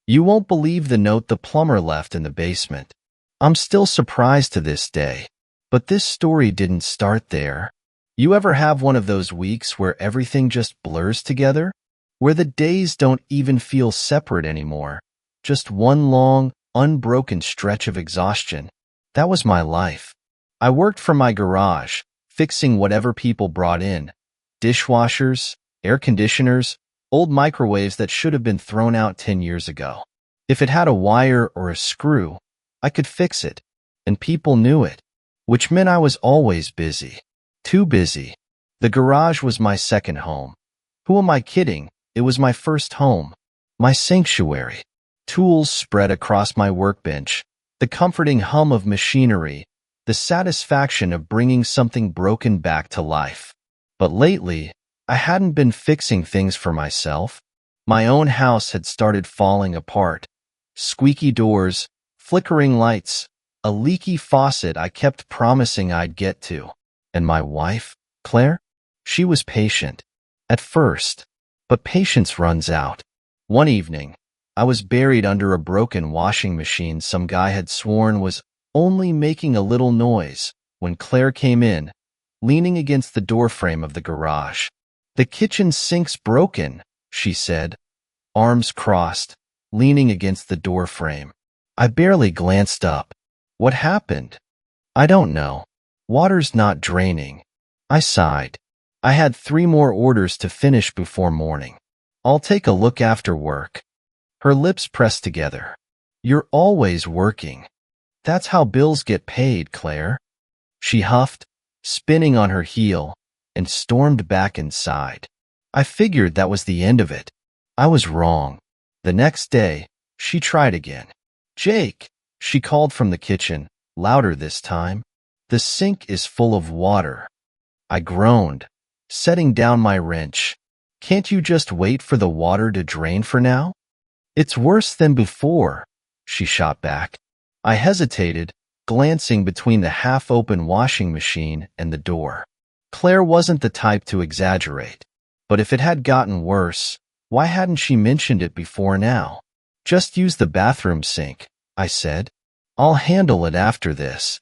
You won't believe the note the plumber left in the basement. I'm still surprised to this day. But this story didn't start there. You ever have one of those weeks where everything just blurs together? Where the days don't even feel separate anymore? Just one long, unbroken stretch of exhaustion. That was my life. I worked from my garage, fixing whatever people brought in. Dishwashers, air conditioners, old microwaves that should have been thrown out 10 years ago. If it had a wire or a screw, I could fix it, and people knew it, which meant I was always busy. Too busy. The garage was my second home. Who am I kidding? It was my first home. My sanctuary. Tools spread across my workbench, the comforting hum of machinery, the satisfaction of bringing something broken back to life. But lately, I hadn't been fixing things for myself. My own house had started falling apart. Squeaky doors, flickering lights, a leaky faucet I kept promising I'd get to. And my wife, Claire? She was patient. At first. But patience runs out. One evening, I was buried under a broken washing machine some guy had sworn was only making a little noise when Claire came in, leaning against the doorframe of the garage. "The kitchen sink's broken," she said, arms crossed, leaning against the doorframe. I barely glanced up. What happened? I don't know. Water's not draining. I sighed. I had 3 more orders to finish before morning. I'll take a look after work. Her lips pressed together. You're always working. That's how bills get paid, Claire. She huffed, spinning on her heel, and stormed back inside. I figured that was the end of it. I was wrong. The next day, she tried again. Jake, she called from the kitchen, louder this time. The sink is full of water. I groaned, setting down my wrench. Can't you just wait for the water to drain for now? It's worse than before, she shot back. I hesitated, glancing between the half-open washing machine and the door. Claire wasn't the type to exaggerate, but if it had gotten worse, why hadn't she mentioned it before now? Just use the bathroom sink, I said. I'll handle it after this.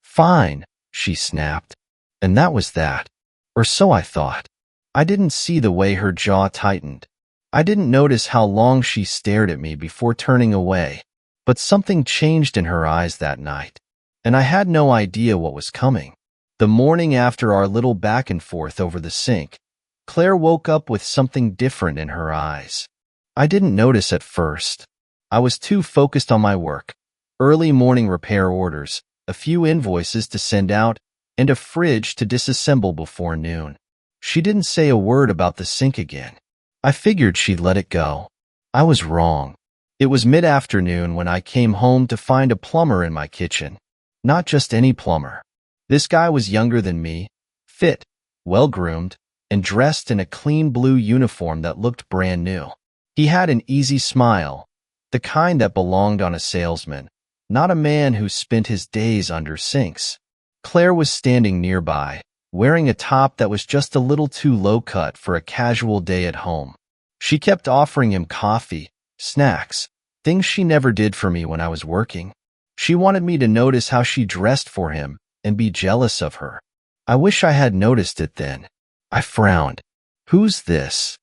Fine, she snapped. And that was that. Or so I thought. I didn't see the way her jaw tightened. I didn't notice how long she stared at me before turning away, but something changed in her eyes that night, and I had no idea what was coming. The morning after our little back and forth over the sink, Claire woke up with something different in her eyes. I didn't notice at first. I was too focused on my work, early morning repair orders, a few invoices to send out, and a fridge to disassemble before noon. She didn't say a word about the sink again. I figured she'd let it go. I was wrong. It was mid-afternoon when I came home to find a plumber in my kitchen. Not just any plumber. This guy was younger than me, fit, well-groomed, and dressed in a clean blue uniform that looked brand new. He had an easy smile, the kind that belonged on a salesman, not a man who spent his days under sinks. Claire was standing nearby, wearing a top that was just a little too low-cut for a casual day at home. She kept offering him coffee, snacks, things she never did for me when I was working. She wanted me to notice how she dressed for him and be jealous of her. I wish I had noticed it then. I frowned. Who's this?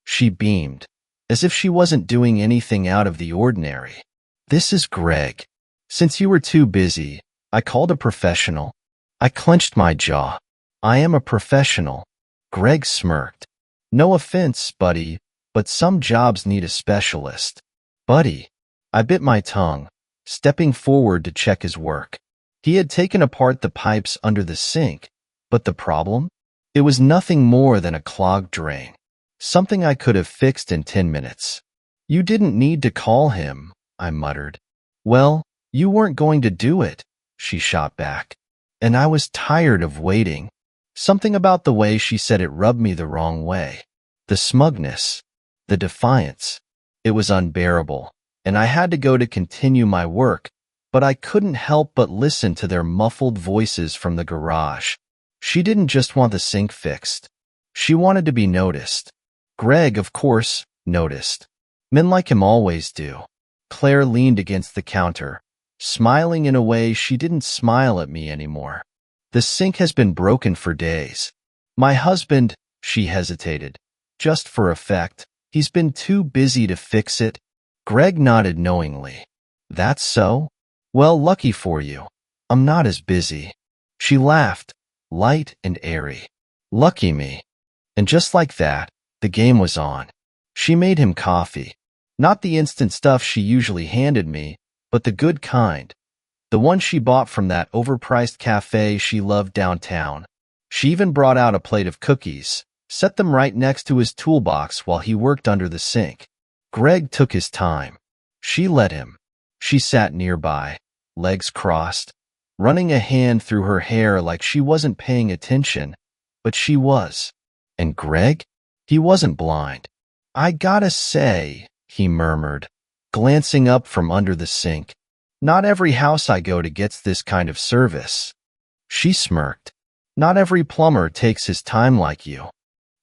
She beamed, as if she wasn't doing anything out of the ordinary. This is Greg. Since you were too busy, I called a professional. I clenched my jaw. I am a professional. Greg smirked. No offense, buddy, but some jobs need a specialist. Buddy. I bit my tongue, stepping forward to check his work. He had taken apart the pipes under the sink, but the problem? It was nothing more than a clogged drain. Something I could have fixed in 10 minutes. You didn't need to call him, I muttered. Well, you weren't going to do it, she shot back. And I was tired of waiting. Something about the way she said it rubbed me the wrong way. The smugness, the defiance. It was unbearable, and I had to go to continue my work, but I couldn't help but listen to their muffled voices from the garage. She didn't just want the sink fixed. She wanted to be noticed. Greg, of course, noticed. Men like him always do. Claire leaned against the counter, smiling in a way she didn't smile at me anymore. The sink has been broken for days. My husband, she hesitated. Just for effect, he's been too busy to fix it. Greg nodded knowingly. That's so? Well, lucky for you. I'm not as busy. She laughed, light and airy. Lucky me. And just like that, the game was on. She made him coffee. Not the instant stuff she usually handed me, but the good kind. The one she bought from that overpriced cafe she loved downtown. She even brought out a plate of cookies, set them right next to his toolbox while he worked under the sink. Greg took his time. She let him. She sat nearby, legs crossed, running a hand through her hair like she wasn't paying attention, but she was. And Greg? He wasn't blind. I gotta say, he murmured, glancing up from under the sink. Not every house I go to gets this kind of service. She smirked. Not every plumber takes his time like you.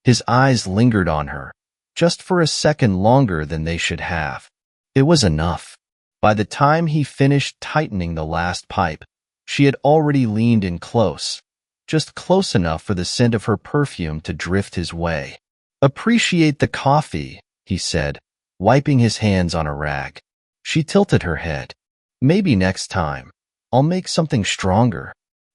His eyes lingered on her, just for a second longer than they should have. It was enough. By the time he finished tightening the last pipe, she had already leaned in close, just close enough for the scent of her perfume to drift his way. Appreciate the coffee, he said, wiping his hands on a rag. She tilted her head. Maybe next time. I'll make something stronger.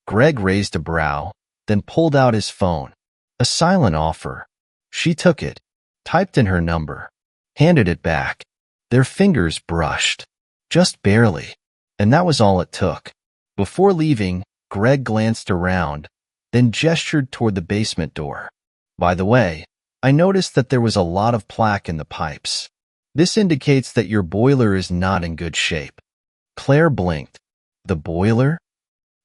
Greg raised a brow, then pulled out his phone. A silent offer. She took it, typed in her number, handed it back. Their fingers brushed. Just barely. And that was all it took. Before leaving, Greg glanced around, then gestured toward the basement door. By the way, I noticed that there was a lot of plaque in the pipes. This indicates that your boiler is not in good shape. Claire blinked. The boiler?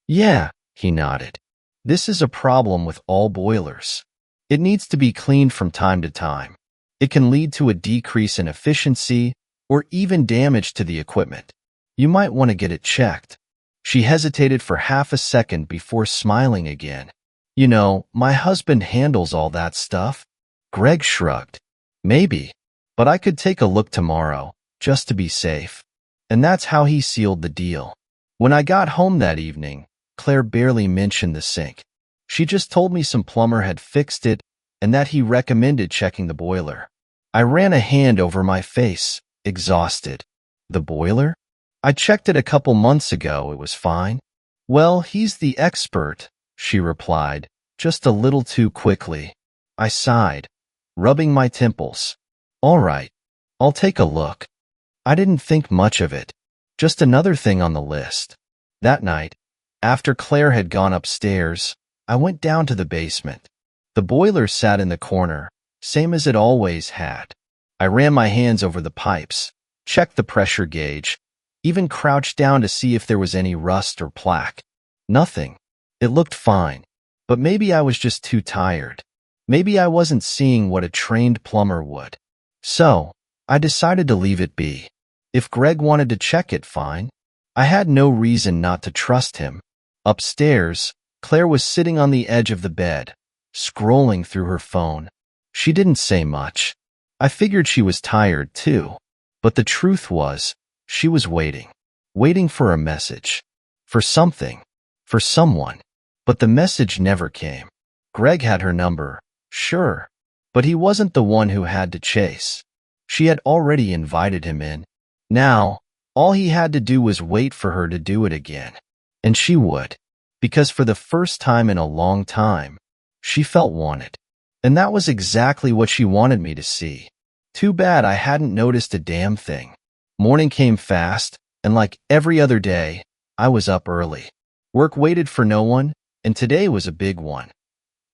Yeah, he nodded. This is a problem with all boilers. It needs to be cleaned from time to time. It can lead to a decrease in efficiency or even damage to the equipment. You might want to get it checked. She hesitated for half a second before smiling again. You know, my husband handles all that stuff. Greg shrugged. Maybe, but I could take a look tomorrow, just to be safe. And that's how he sealed the deal. When I got home that evening, Claire barely mentioned the sink. She just told me some plumber had fixed it and that he recommended checking the boiler. I ran a hand over my face, exhausted. The boiler? I checked it a couple months ago. It was fine. Well, he's the expert, she replied, just a little too quickly. I sighed, rubbing my temples. All right, I'll take a look. I didn't think much of it. Just another thing on the list. That night, after Claire had gone upstairs, I went down to the basement. The boiler sat in the corner, same as it always had. I ran my hands over the pipes, checked the pressure gauge, even crouched down to see if there was any rust or plaque. Nothing. It looked fine. But maybe I was just too tired. Maybe I wasn't seeing what a trained plumber would. So, I decided to leave it be. If Greg wanted to check it, fine. I had no reason not to trust him. Upstairs, Claire was sitting on the edge of the bed, scrolling through her phone. She didn't say much. I figured she was tired too. But the truth was, she was waiting. Waiting for a message. For something. For someone. But the message never came. Greg had her number, sure. But he wasn't the one who had to chase. She had already invited him in. Now, all he had to do was wait for her to do it again. And she would. Because for the first time in a long time, she felt wanted. And that was exactly what she wanted me to see. Too bad I hadn't noticed a damn thing. Morning came fast, and like every other day, I was up early. Work waited for no one, and today was a big one.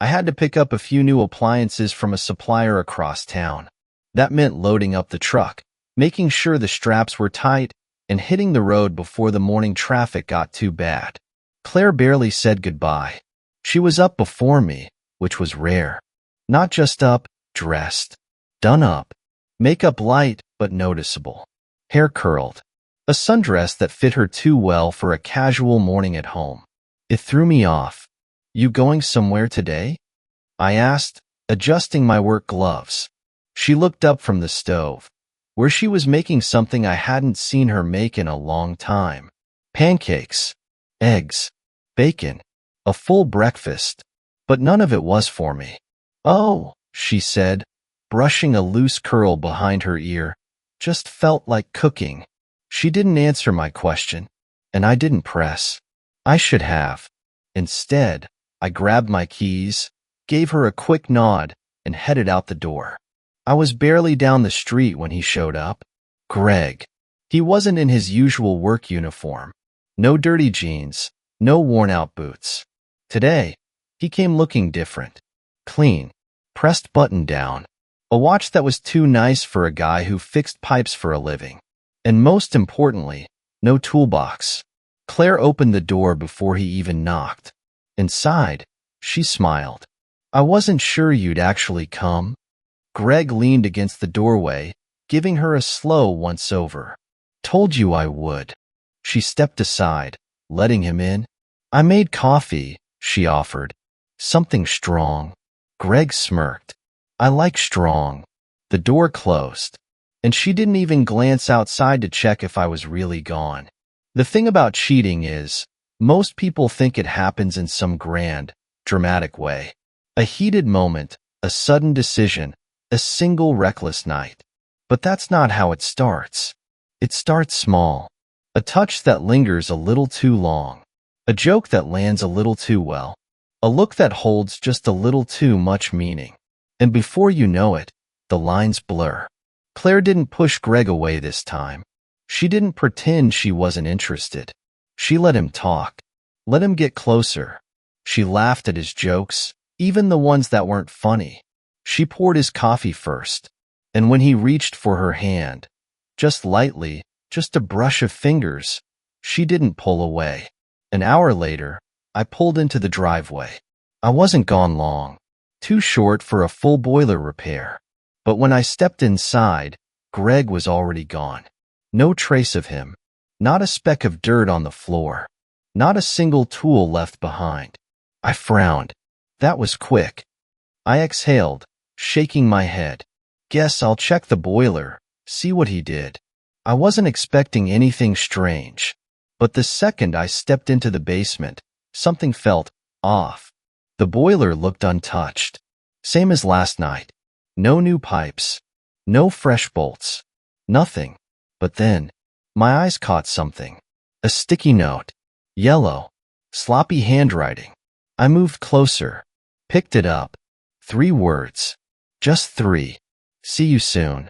I had to pick up a few new appliances from a supplier across town. That meant loading up the truck, making sure the straps were tight, and hitting the road before the morning traffic got too bad. Claire barely said goodbye. She was up before me, which was rare. Not just up, dressed. Done up. Makeup light, but noticeable. Hair curled. A sundress that fit her too well for a casual morning at home. It threw me off. You going somewhere today? I asked, adjusting my work gloves. She looked up from the stove. where she was making something I hadn't seen her make in a long time. Pancakes, eggs, bacon, a full breakfast, but none of it was for me. "Oh," she said, brushing a loose curl behind her ear, "just felt like cooking." She didn't answer my question, and I didn't press. I should have. Instead, I grabbed my keys, gave her a quick nod, and headed out the door. I was barely down the street when he showed up. Greg. He wasn't in his usual work uniform. No dirty jeans, no worn-out boots. Today, he came looking different. Clean, pressed button down, a watch that was too nice for a guy who fixed pipes for a living. And most importantly, no toolbox. Claire opened the door before he even knocked. Inside, she smiled. "I wasn't sure you'd actually come." Greg leaned against the doorway, giving her a slow once-over. "Told you I would." She stepped aside, letting him in. "I made coffee," she offered. "Something strong." Greg smirked. "I like strong." The door closed, and she didn't even glance outside to check if I was really gone. The thing about cheating is, most people think it happens in some grand, dramatic way. A heated moment, a sudden decision, a single reckless night. But that's not how it starts. It starts small. A touch that lingers a little too long. A joke that lands a little too well. A look that holds just a little too much meaning. And before you know it, the lines blur. Claire didn't push Greg away this time. She didn't pretend she wasn't interested. She let him talk. Let him get closer. She laughed at his jokes, even the ones that weren't funny. She poured his coffee first, and when he reached for her hand, just lightly, just a brush of fingers, she didn't pull away. An hour later, I pulled into the driveway. I wasn't gone long, too short for a full boiler repair. But when I stepped inside, Greg was already gone. No trace of him, not a speck of dirt on the floor, not a single tool left behind. I frowned. That was quick. I exhaled, shaking my head. Guess I'll check the boiler, see what he did. I wasn't expecting anything strange, but the second I stepped into the basement, something felt off. The boiler looked untouched, same as last night. No new pipes, no fresh bolts, nothing. But then, my eyes caught something. A sticky note. Yellow. Sloppy handwriting. I moved closer. Picked it up. 3 words. Just 3. "See you soon."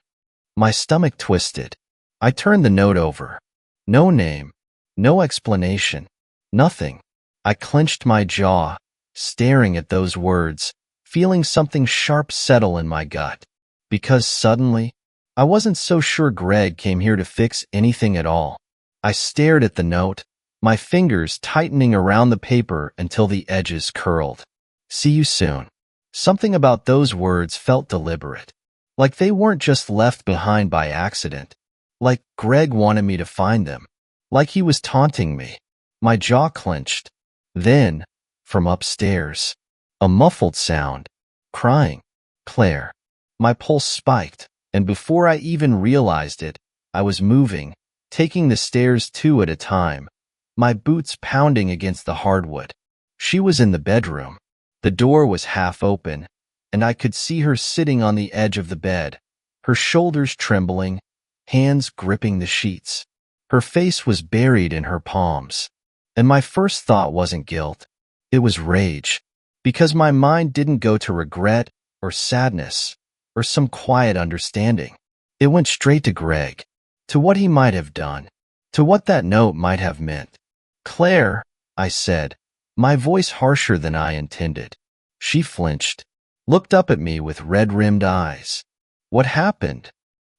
My stomach twisted. I turned the note over. No name. No explanation. Nothing. I clenched my jaw, staring at those words, feeling something sharp settle in my gut. Because suddenly, I wasn't so sure Greg came here to fix anything at all. I stared at the note, my fingers tightening around the paper until the edges curled. "See you soon." Something about those words felt deliberate. Like they weren't just left behind by accident. Like Greg wanted me to find them. Like he was taunting me. My jaw clenched. Then, from upstairs, a muffled sound. Crying. Claire. My pulse spiked, and before I even realized it, I was moving, taking the stairs 2 at a time, my boots pounding against the hardwood. She was in the bedroom. The door was half open, and I could see her sitting on the edge of the bed, her shoulders trembling, hands gripping the sheets. Her face was buried in her palms, and my first thought wasn't guilt. It was rage, because my mind didn't go to regret or sadness or some quiet understanding. It went straight to Greg, to what he might have done, to what that note might have meant. "Claire," I said, my voice harsher than I intended. She flinched, looked up at me with red-rimmed eyes. "What happened?"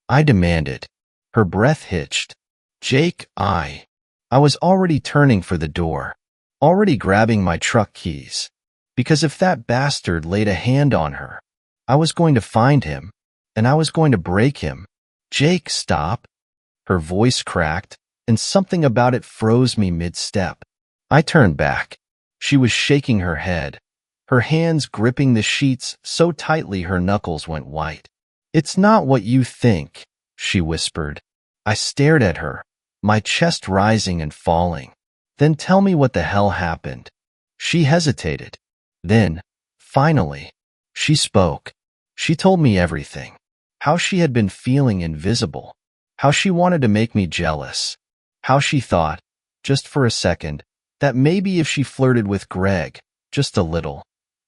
I demanded. Her breath hitched. "Jake, I was already turning for the door, already grabbing my truck keys, because if that bastard laid a hand on her, I was going to find him, and I was going to break him." "Jake, stop." Her voice cracked, and something about it froze me mid-step. I turned back. She was shaking her head, her hands gripping the sheets so tightly her knuckles went white. "It's not what you think," she whispered. I stared at her, my chest rising and falling. Then tell me what the hell happened. She hesitated. Then, finally, she spoke. She told me everything. How she had been feeling invisible. How she wanted to make me jealous. How she thought, just for a second, that maybe if she flirted with Greg, just a little,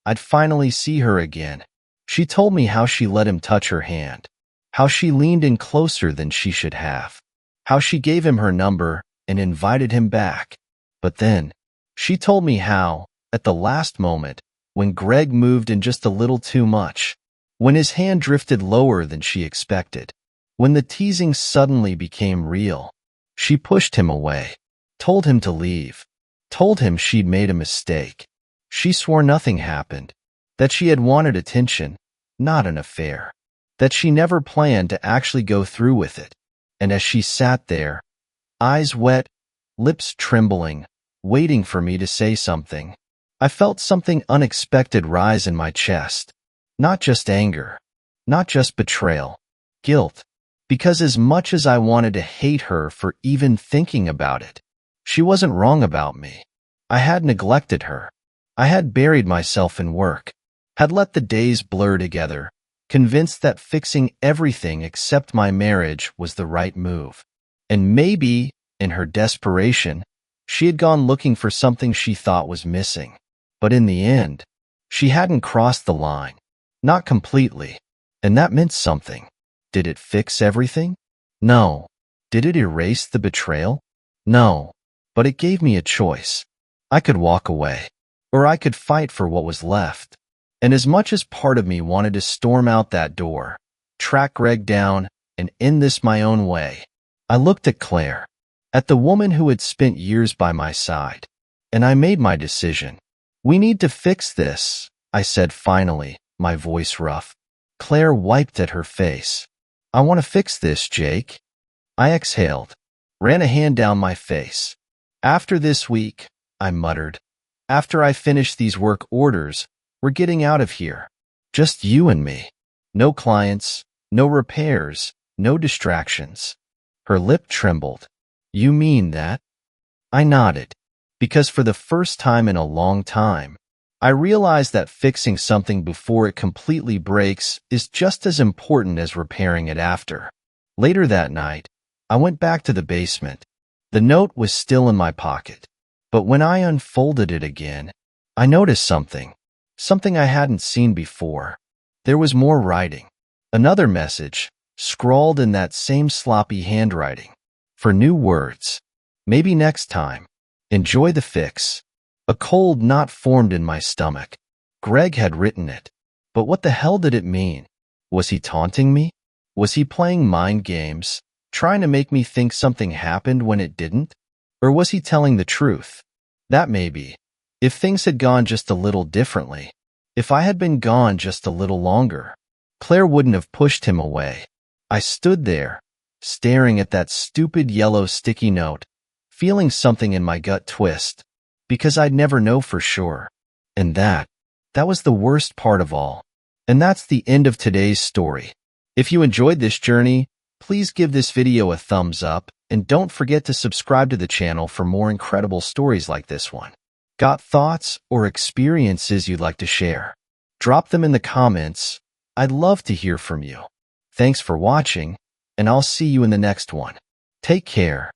I'd finally see her again. She told me how she let him touch her hand. How she leaned in closer than she should have. How she gave him her number and invited him back. But then, she told me how, at the last moment, when Greg moved in just a little too much, when his hand drifted lower than she expected, when the teasing suddenly became real, she pushed him away, told him to leave, told him she'd made a mistake. She swore nothing happened, that she had wanted attention, not an affair, that she never planned to actually go through with it. And as she sat there, eyes wet, lips trembling, waiting for me to say something, I felt something unexpected rise in my chest. Not just anger, not just betrayal, guilt. Because as much as I wanted to hate her for even thinking about it, she wasn't wrong about me. I had neglected her. I had buried myself in work, had let the days blur together, convinced that fixing everything except my marriage was the right move. And maybe, in her desperation, she had gone looking for something she thought was missing. But in the end, she hadn't crossed the line. Not completely. And that meant something. Did it fix everything? No. Did it erase the betrayal? No. But it gave me a choice. I could walk away, or I could fight for what was left. And as much as part of me wanted to storm out that door, track Greg down, and end this my own way, I looked at Claire, at the woman who had spent years by my side, and I made my decision. We need to fix this, I said finally, my voice rough. Claire wiped at her face. I want to fix this, Jake. I exhaled, ran a hand down my face. After this week, I muttered. After I finish these work orders, we're getting out of here. Just you and me. No clients, no repairs, no distractions. Her lip trembled. You mean that? I nodded, because for the first time in a long time, I realized that fixing something before it completely breaks is just as important as repairing it after. Later that night, I went back to the basement. The note was still in my pocket, but when I unfolded it again, I noticed something I hadn't seen before. There was more writing. Another message, scrawled in that same sloppy handwriting. For new words. Maybe next time. Enjoy the fix. A cold knot formed in my stomach. Greg had written it. But what the hell did it mean? Was he taunting me? Was he playing mind games, trying to make me think something happened when it didn't? Or was he telling the truth? That maybe. If things had gone just a little differently, if I had been gone just a little longer, Claire wouldn't have pushed him away. I stood there, staring at that stupid yellow sticky note, feeling something in my gut twist, because I'd never know for sure. And that was the worst part of all. And that's the end of today's story. If you enjoyed this journey, please give this video a thumbs up, and don't forget to subscribe to the channel for more incredible stories like this one. Got thoughts or experiences you'd like to share? Drop them in the comments. I'd love to hear from you. Thanks for watching, and I'll see you in the next one. Take care.